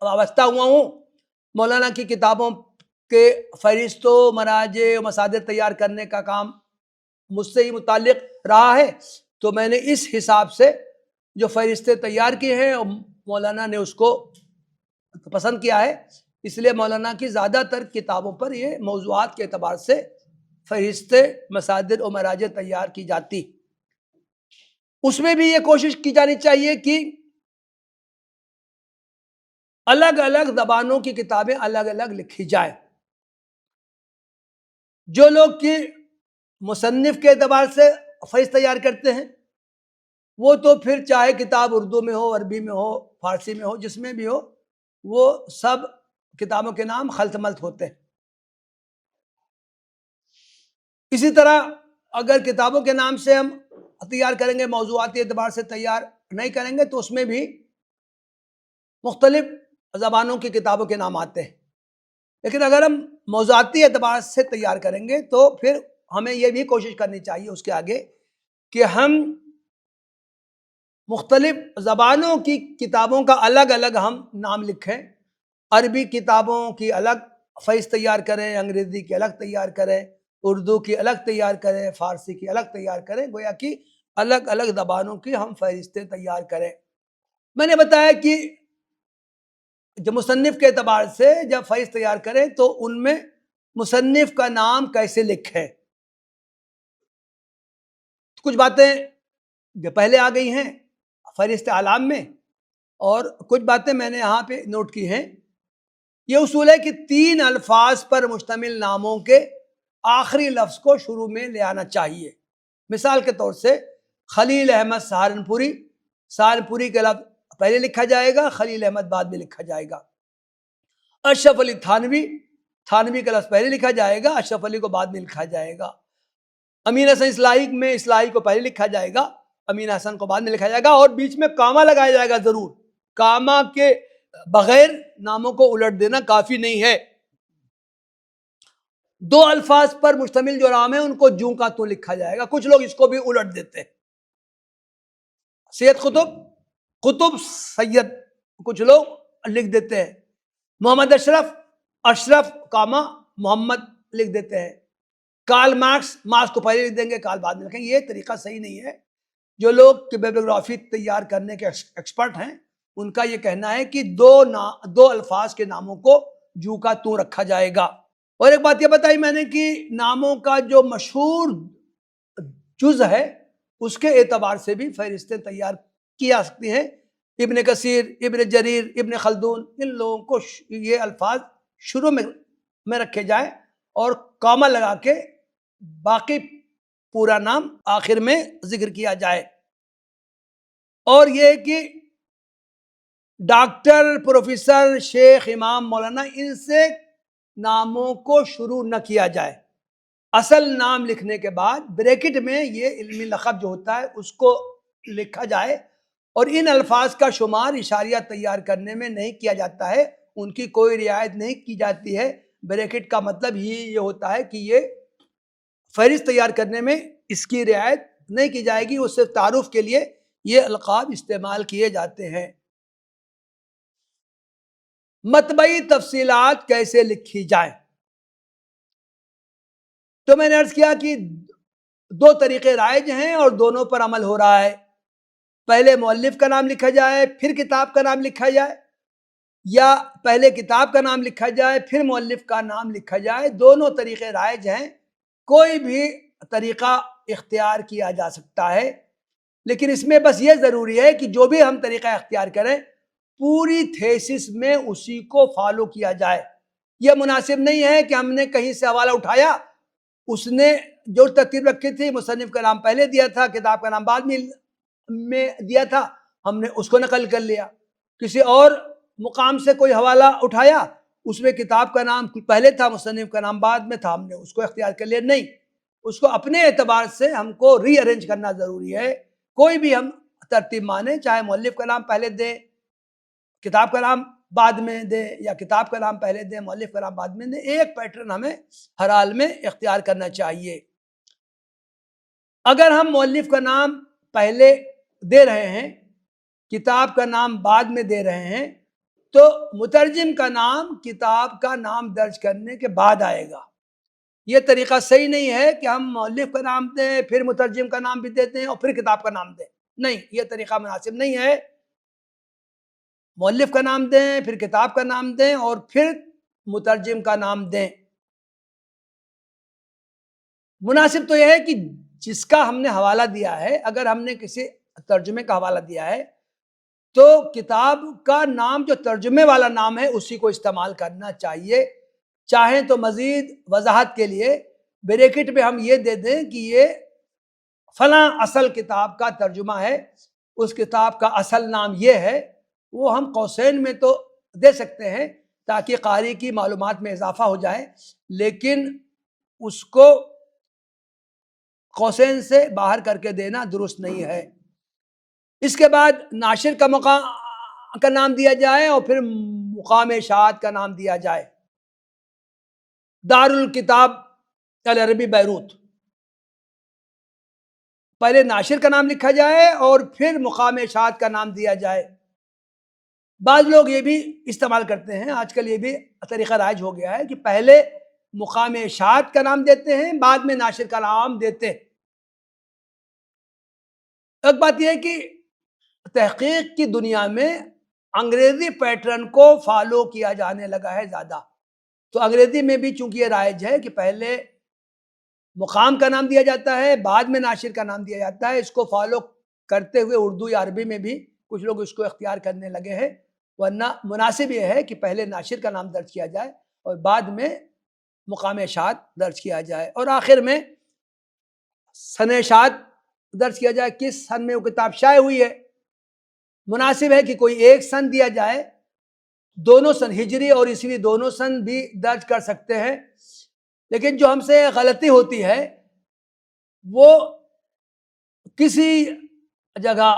وابستہ ہوا ہوں، مولانا کی کتابوں کے فہرست و مراجع و مصادر تیار کرنے کا کام مجھ سے ہی متعلق رہا ہے، تو میں نے اس حساب سے جو فہرستیں تیار کی ہیں مولانا نے اس کو پسند کیا ہے، اس لیے مولانا کی زیادہ تر کتابوں پر یہ موضوعات کے اعتبار سے فہرستیں مصادر و مراجع تیار کی جاتی۔ اس میں بھی یہ کوشش کی جانی چاہیے کہ الگ الگ زبانوں کی کتابیں الگ الگ لکھی جائیں۔ جو لوگ کہ مصنف کے اعتبار سے فہرست تیار کرتے ہیں وہ تو پھر چاہے کتاب اردو میں ہو، عربی میں ہو، فارسی میں ہو، جس میں بھی ہو، وہ سب کتابوں کے نام خلط ملط ہوتے ہیں۔ اسی طرح اگر کتابوں کے نام سے ہم تیار کریں گے، موضوعاتی اعتبار سے تیار نہیں کریں گے، تو اس میں بھی مختلف زبانوں کی کتابوں کے نام آتے ہیں۔ لیکن اگر ہم موضوعاتی اعتبار سے تیار کریں گے تو پھر ہمیں یہ بھی کوشش کرنی چاہیے اس کے آگے کہ ہم مختلف زبانوں کی کتابوں کا الگ الگ ہم نام لکھیں، عربی کتابوں کی الگ فہرست تیار کریں، انگریزی کی الگ تیار کریں، اردو کی الگ تیار کریں، فارسی کی الگ تیار کریں، گویا کہ الگ الگ زبانوں کی ہم فہرستیں تیار کریں۔ میں نے بتایا کہ جب مصنف کے اعتبار سے جب فہرست تیار کریں تو ان میں مصنف کا نام کیسے لکھیں، کچھ باتیں جو پہلے آ گئی ہیں فہرست اعلام میں، اور کچھ باتیں میں نے یہاں پہ نوٹ کی ہیں۔ یہ اصول ہے کہ 3 الفاظ پر مشتمل ناموں کے آخری لفظ کو شروع میں لے آنا چاہیے۔ مثال کے طور سے خلیل احمد سہارنپوری، سہارنپوری کا لفظ پہلے لکھا جائے گا، خلیل احمد بعد میں لکھا جائے گا۔ اشرف علی تھانوی، تھانوی کا لفظ پہلے لکھا جائے گا، اشرف علی کو بعد میں لکھا جائے گا۔ امین حسن اصلاحی میں اصلاحی کو پہلے لکھا جائے گا، امین حسن کو بعد میں لکھا جائے گا، اور بیچ میں کاما لگایا جائے گا ضرور۔ کاما کے بغیر ناموں کو الٹ دینا کافی نہیں ہے۔ 2 الفاظ پر مشتمل جو نام ہے ان کو جوں کا توں لکھا جائے گا، کچھ لوگ اس کو بھی الٹ دیتے ہیں۔ سید قطب، قطب سید، کچھ لوگ لکھ دیتے ہیں۔ محمد اشرف، اشرف کاما محمد لکھ دیتے ہیں۔ کارل مارکس، مارکس کو پہلے لکھ دیں گے، کارل بعد میں لکھیں گے۔ یہ طریقہ صحیح نہیں ہے۔ جو لوگ بائبلیوگرافی تیار کرنے کے ایکسپرٹ ہیں ان کا یہ کہنا ہے کہ 2 الفاظ کے ناموں کو جو کا تو رکھا جائے گا۔ اور ایک بات یہ بتائی میں نے کہ ناموں کا جو مشہور جز ہے اس کے اعتبار سے بھی فہرستیں تیار کی جا سکتی ہیں۔ ابن کثیر، ابن جریر، ابن خلدون، ان لوگوں کو یہ الفاظ شروع میں رکھے جائیں اور کاما لگا کے باقی پورا نام آخر میں ذکر کیا جائے۔ اور یہ کہ ڈاکٹر، پروفیسر، شیخ، امام، مولانا، ان سے ناموں کو شروع نہ کیا جائے۔ اصل نام لکھنے کے بعد بریکٹ میں یہ علمی لقب جو ہوتا ہے اس کو لکھا جائے، اور ان الفاظ کا شمار اشاریہ تیار کرنے میں نہیں کیا جاتا ہے، ان کی کوئی رعایت نہیں کی جاتی ہے۔ بریکٹ کا مطلب ہی یہ ہوتا ہے کہ یہ فہرست تیار کرنے میں اس کی رعایت نہیں کی جائے گی، اس سے تعارف کے لیے یہ القاب استعمال کیے جاتے ہیں۔ مطبعی تفصیلات کیسے لکھی جائیں؟ تو میں نے عرض کیا کہ 2 طریقے رائج ہیں اور دونوں پر عمل ہو رہا ہے۔ پہلے مؤلف کا نام لکھا جائے پھر کتاب کا نام لکھا جائے، یا پہلے کتاب کا نام لکھا جائے پھر مؤلف کا نام لکھا جائے، دونوں طریقے رائج ہیں۔ کوئی بھی طریقہ اختیار کیا جا سکتا ہے، لیکن اس میں بس یہ ضروری ہے کہ جو بھی ہم طریقہ اختیار کریں پوری تھیسس میں اسی کو فالو کیا جائے۔ یہ مناسب نہیں ہے کہ ہم نے کہیں سے حوالہ اٹھایا، اس نے جو ترتیب رکھی تھی، مصنف کا نام پہلے دیا تھا، کتاب کا نام بعد میں دیا تھا، ہم نے اس کو نقل کر لیا۔ کسی اور مقام سے کوئی حوالہ اٹھایا، اس میں کتاب کا نام پہلے تھا، مصنف کا نام بعد میں تھا، ہم نے اس کو اختیار کر لیا۔ نہیں، اس کو اپنے اعتبار سے ہم کو ری ارینج کرنا ضروری ہے۔ کوئی بھی ہم ترتیب مانیں، چاہے مؤلف کا نام پہلے دیں، کتاب کا نام بعد میں دیں، یا کتاب کا نام پہلے دیں، مؤلف کا نام بعد میں دیں، ایک پیٹرن ہمیں ہر حال میں اختیار کرنا چاہیے۔ اگر ہم مؤلف کا نام پہلے دے رہے ہیں، کتاب کا نام بعد میں دے رہے ہیں، تو مترجم کا نام کتاب کا نام درج کرنے کے بعد آئے گا۔ یہ طریقہ صحیح نہیں ہے کہ ہم مؤلف کا نام دیں پھر مترجم کا نام بھی دیتے ہیں اور پھر کتاب کا نام دیں۔ نہیں، یہ طریقہ مناسب نہیں ہے۔ مؤلف کا نام دیں پھر کتاب کا نام دیں اور پھر مترجم کا نام دیں۔ مناسب تو یہ ہے کہ جس کا ہم نے حوالہ دیا ہے، اگر ہم نے کسی ترجمے کا حوالہ دیا ہے تو کتاب کا نام جو ترجمے والا نام ہے اسی کو استعمال کرنا چاہیے۔ چاہیں تو مزید وضاحت کے لیے بریکٹ میں ہم یہ دے دیں کہ یہ فلاں اصل کتاب کا ترجمہ ہے، اس کتاب کا اصل نام یہ ہے۔ وہ ہم قوسین میں تو دے سکتے ہیں تاکہ قاری کی معلومات میں اضافہ ہو جائے، لیکن اس کو قوسین سے باہر کر کے دینا درست نہیں ہے۔ اس کے بعد ناشر کا مقام کا نام دیا جائے اور پھر مقام اشاعت کا نام دیا جائے۔ دار الکتاب العربی بیروت، پہلے ناشر کا نام لکھا جائے اور پھر مقام اشاعت کا نام دیا جائے۔ بعض لوگ یہ بھی استعمال کرتے ہیں، آج کل یہ بھی طریقہ رائج ہو گیا ہے کہ پہلے مقام اشاعت کا نام دیتے ہیں، بعد میں ناشر کا نام دیتے ہیں۔ ایک بات یہ ہے کہ تحقیق کی دنیا میں انگریزی پیٹرن کو فالو کیا جانے لگا ہے زیادہ، تو انگریزی میں بھی چونکہ یہ رائج ہے کہ پہلے مقام کا نام دیا جاتا ہے، بعد میں ناشر کا نام دیا جاتا ہے، اس کو فالو کرتے ہوئے اردو یا عربی میں بھی کچھ لوگ اس کو اختیار کرنے لگے ہیں، ورنہ مناسب یہ ہے کہ پہلے ناشر کا نام درج کیا جائے اور بعد میں مقام اشاعت درج کیا جائے، اور آخر میں سن اشاعت درج کیا جائے کس سن میں وہ کتاب شائع ہوئی ہے۔ مناسب ہے کہ کوئی ایک سن دیا جائے، دونوں سن ہجری اور عیسوی دونوں سن بھی درج کر سکتے ہیں، لیکن جو ہم سے غلطی ہوتی ہے وہ کسی جگہ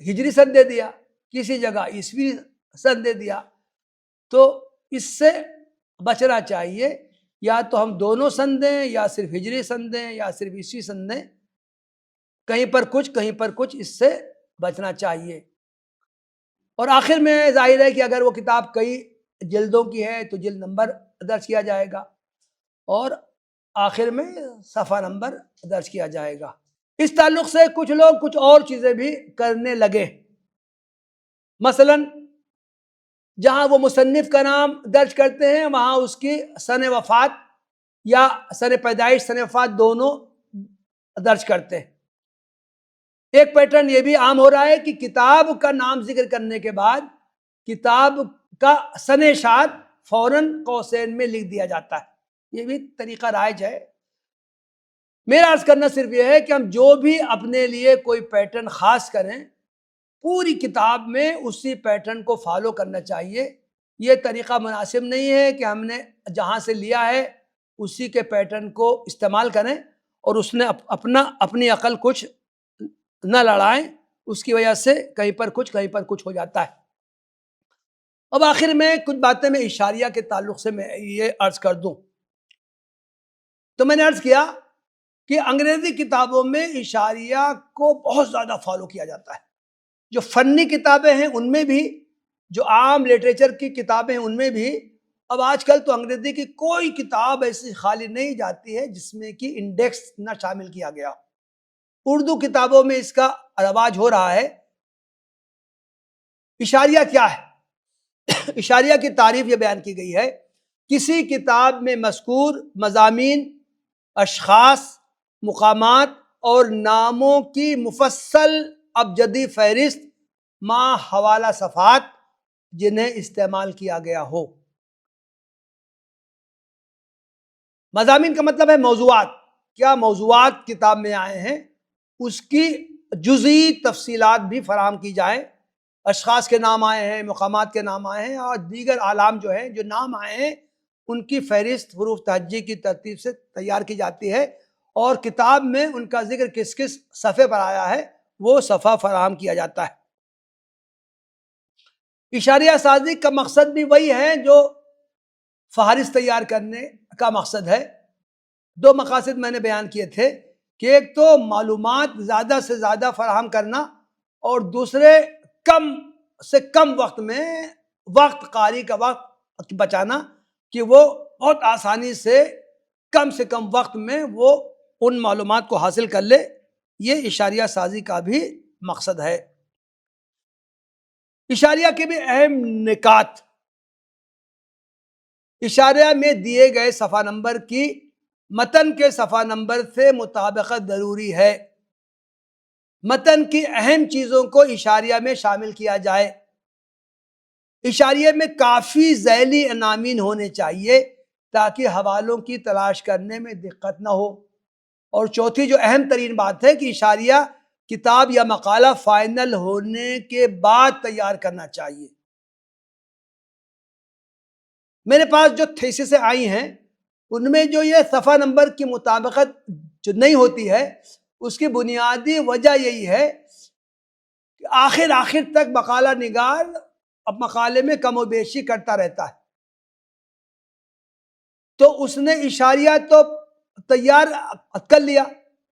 ہجری سن دے دیا، کسی جگہ عیسوی سن دے دیا، تو اس سے بچنا چاہیے، یا تو ہم دونوں سن دیں یا صرف ہجری سن دیں یا صرف عیسوی سن دیں، کہیں پر کچھ، اس سے بچنا چاہیے۔ اور آخر میں ظاہر ہے کہ اگر وہ کتاب کئی جلدوں کی ہے تو جلد نمبر درج کیا جائے گا اور آخر میں صفحہ نمبر درج کیا جائے گا۔ اس تعلق سے کچھ لوگ کچھ اور چیزیں بھی کرنے لگے، مثلا جہاں وہ مصنف کا نام درج کرتے ہیں وہاں اس کی سن وفات یا سن پیدائش سن وفات دونوں درج کرتے ہیں۔ ایک پیٹرن یہ بھی عام ہو رہا ہے کہ کتاب کا نام ذکر کرنے کے بعد کتاب کا سن اشاعت فوراً قوسین میں لکھ دیا جاتا ہے، یہ بھی طریقہ رائج ہے۔ میرا عرض کرنا صرف یہ ہے کہ ہم جو بھی اپنے لیے کوئی پیٹرن خاص کریں، پوری کتاب میں اسی پیٹرن کو فالو کرنا چاہیے۔ یہ طریقہ مناسب نہیں ہے کہ ہم نے جہاں سے لیا ہے اسی کے پیٹرن کو استعمال کریں اور اس نے اپنی عقل کچھ نہ لڑائیں، اس کی وجہ سے کہیں پر کچھ ہو جاتا ہے۔ اب آخر میں کچھ باتیں میں اشاریہ کے تعلق سے میں یہ عرض کر دوں، تو میں نے عرض کیا کہ انگریزی کتابوں میں اشاریہ کو بہت زیادہ فالو کیا جاتا ہے، جو فنی کتابیں ہیں ان میں بھی، جو عام لٹریچر کی کتابیں ہیں ان میں بھی۔ اب آج کل تو انگریزی کی کوئی کتاب ایسی خالی نہیں جاتی ہے جس میں کہ انڈیکس نہ شامل کیا گیا۔ اردو کتابوں میں اس کا رواج ہو رہا ہے۔ اشاریہ کیا ہے؟ اشاریہ کی تعریف یہ بیان کی گئی ہے، کسی کتاب میں مذکور مضامین، اشخاص، مقامات اور ناموں کی مفصل ابجدی فہرست مع حوالہ صفحات جنہیں استعمال کیا گیا ہو۔ مضامین کا مطلب ہے موضوعات، کیا موضوعات کتاب میں آئے ہیں اس کی جزئی تفصیلات بھی فراہم کی جائیں، اشخاص کے نام آئے ہیں، مقامات کے نام آئے ہیں اور دیگر اعلام جو ہیں جو نام آئے ہیں ان کی فہرست حروف تہجی کی ترتیب سے تیار کی جاتی ہے، اور کتاب میں ان کا ذکر کس کس صفحے پر آیا ہے وہ صفحہ فراہم کیا جاتا ہے۔ اشاریہ سازی کا مقصد بھی وہی ہے جو فہرست تیار کرنے کا مقصد ہے۔ دو مقاصد میں نے بیان کیے تھے کہ ایک تو معلومات زیادہ سے زیادہ فراہم کرنا اور دوسرے کم سے کم وقت میں قاری کا وقت بچانا کہ وہ بہت آسانی سے کم وقت میں وہ ان معلومات کو حاصل کر لے، یہ اشاریہ سازی کا بھی مقصد ہے۔ اشاریہ کے بھی اہم نکات، اشاریہ میں دیے گئے صفحہ نمبر کی متن کے صفحہ نمبر سے مطابقت ضروری ہے۔ متن کی اہم چیزوں کو اشاریہ میں شامل کیا جائے۔ اشاریہ میں کافی ذیلی عناوین ہونے چاہیے تاکہ حوالوں کی تلاش کرنے میں دقت نہ ہو۔ اور چوتھی جو اہم ترین بات ہے کہ اشاریہ کتاب یا مقالہ فائنل ہونے کے بعد تیار کرنا چاہیے۔ میرے پاس جو تھیسسیں آئی ہیں ان میں جو یہ صفحہ نمبر کی مطابقت جو نہیں ہوتی ہے اس کی بنیادی وجہ یہی ہے کہ آخر تک مقالہ نگار اب مقالے میں کم و بیشی کرتا رہتا ہے، تو اس نے اشاریہ تو تیار کر لیا،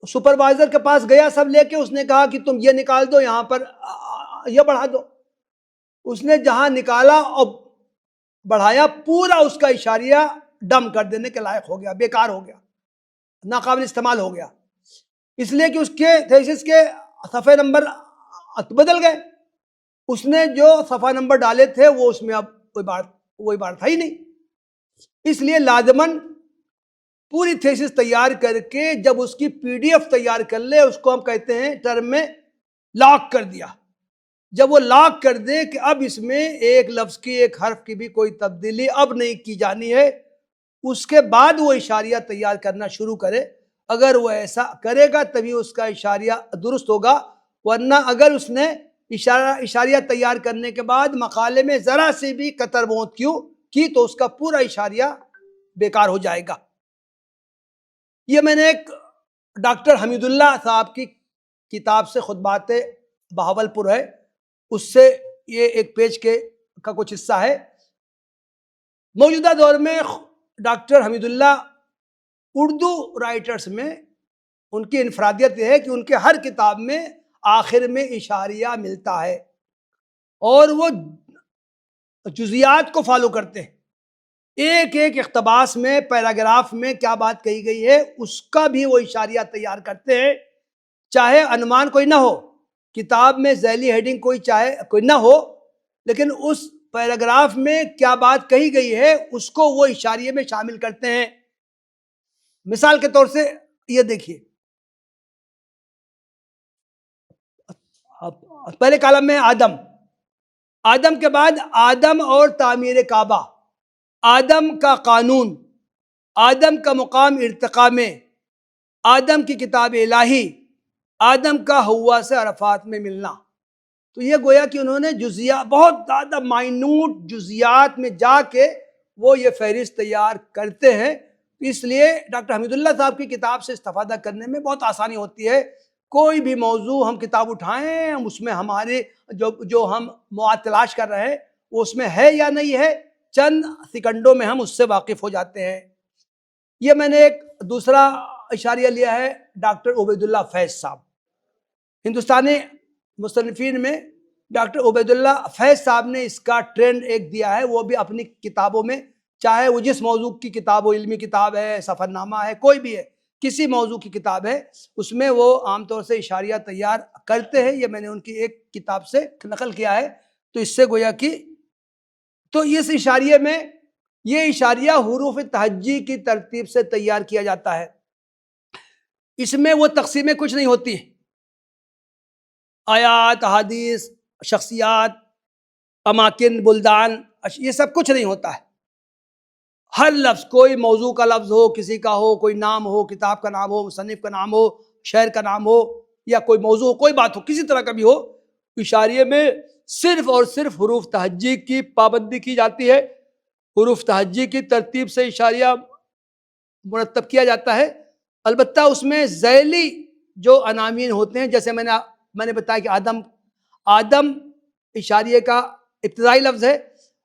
سپروائزر کے پاس گیا، سب لے کے اس نے کہا کہ تم یہ نکال دو، یہاں پر یہ بڑھا دو، اس نے جہاں نکالا اور بڑھایا پورا اس کا اشاریہ ڈم کر دینے کے لائق ہو گیا، بیکار ہو گیا، ناقابل استعمال ہو گیا، اس لیے کہ اس کے تھیسس کے صفحے نمبر بدل گئے، اس نے جو صفحہ نمبر ڈالے تھے وہ اس میں اب وہی بات تھا ہی نہیں۔ اس لیے لازماً پوری تھیسس تیار کر کے جب اس کی PDF تیار کر لے، اس کو ہم کہتے ہیں ٹرم میں لاک کر دیا۔ جب وہ لاک کر دے کہ اب اس میں ایک لفظ کی، ایک حرف کی بھی کوئی تبدیلی اب نہیں کی جانی ہے، اس کے بعد وہ اشاریہ تیار کرنا شروع کرے۔ اگر وہ ایسا کرے گا تبھی اس کا اشاریہ درست ہوگا، ورنہ اگر اس نے اشاریہ تیار کرنے کے بعد مقالے میں ذرا سی بھی قطر بوت کی تو اس کا پورا اشاریہ بیکار ہو جائے گا۔ یہ میں نے ایک ڈاکٹر حمید اللہ صاحب کی کتاب سے، خطبات بہاولپور ہے، اس سے یہ ایک پیج کا کچھ حصہ ہے۔ موجودہ دور میں ڈاکٹر حمید اللہ اردو رائٹرز میں ان کی انفرادیت یہ ہے کہ ان کے ہر کتاب میں آخر میں اشاریہ ملتا ہے، اور وہ جزیات کو فالو کرتے ہیں۔ ایک ایک اقتباس میں، پیراگراف میں کیا بات کہی گئی ہے اس کا بھی وہ اشاریہ تیار کرتے ہیں، چاہے عنوان کوئی نہ ہو، کتاب میں ذیلی ہیڈنگ کوئی نہ ہو، لیکن اس پیراگراف میں کیا بات کہی گئی ہے اس کو وہ اشاریے میں شامل کرتے ہیں۔ مثال کے طور سے یہ دیکھیے، پہلے کالم میں آدم کے بعد آدم اور تعمیر کعبہ، آدم کا قانون، آدم کا مقام ارتقاء میں، آدم کی کتاب الہی، آدم کا حوا سے عرفات میں ملنا۔ تو یہ گویا کہ انہوں نے جزیات، بہت زیادہ مائنوٹ جزیات میں جا کے وہ یہ فہرست تیار کرتے ہیں۔ اس لیے ڈاکٹر حمید اللہ صاحب کی کتاب سے استفادہ کرنے میں بہت آسانی ہوتی ہے۔ کوئی بھی موضوع ہم کتاب اٹھائیں، اس میں ہمارے جو ہم مواد تلاش کر رہے ہیں وہ اس میں ہے یا نہیں ہے، چند سیکنڈوں میں ہم اس سے واقف ہو جاتے ہیں۔ یہ میں نے ایک دوسرا اشاریہ لیا ہے ڈاکٹر عبید اللہ فیض صاحب۔ ہندوستانی مصنفین میں ڈاکٹر عبید اللہ فیض صاحب نے اس کا ٹرینڈ ایک دیا ہے، وہ بھی اپنی کتابوں میں، چاہے وہ جس موضوع کی کتاب ہو، علمی کتاب ہے، سفر نامہ ہے، کوئی بھی ہے، کسی موضوع کی کتاب ہے، اس میں وہ عام طور سے اشاریہ تیار کرتے ہیں۔ یہ میں نے ان کی ایک کتاب سے نقل کیا ہے۔ تو اس سے گویا کہ تو اس اشاریے میں یہ اشاریہ حروف تہجی کی ترتیب سے تیار کیا جاتا ہے۔ اس میں وہ تقسیمیں کچھ نہیں ہوتی، آیات، احادیث، شخصیات، اماکن، بلدان، یہ سب کچھ نہیں ہوتا ہے۔ ہر لفظ، کوئی موضوع کا لفظ ہو، کسی کا ہو، کوئی نام ہو، کتاب کا نام ہو، مصنف کا نام ہو، شعر کا نام ہو، یا کوئی موضوع ہو، کوئی بات ہو، کسی طرح کا بھی ہو، اشاریے میں صرف اور صرف حروف تہجی کی پابندی کی جاتی ہے۔ حروف تہجی کی ترتیب سے اشاریہ مرتب کیا جاتا ہے۔ البتہ اس میں ذیلی جو عناوین ہوتے ہیں، جیسے میں نے بتایا کہ آدم اشاریے کا ابتدائی لفظ ہے۔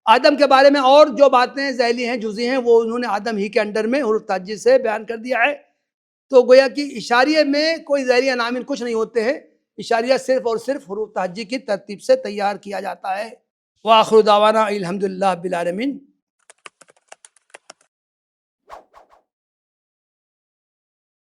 آدم کے بارے میں اور جو باتیں ذیلی ہیں، جزئی ہیں، وہ انہوں نے آدم ہی کے انڈر میں حروف تہجی سے بیان کر دیا ہے۔ تو گویا کہ اشاریے میں کوئی ذیلی عناوین کچھ نہیں ہوتے ہیں، اشاریہ صرف اور صرف حروف تہجی کی ترتیب سے تیار کیا جاتا ہے۔ وآخر دعوانا الحمدللہ رب العالمین۔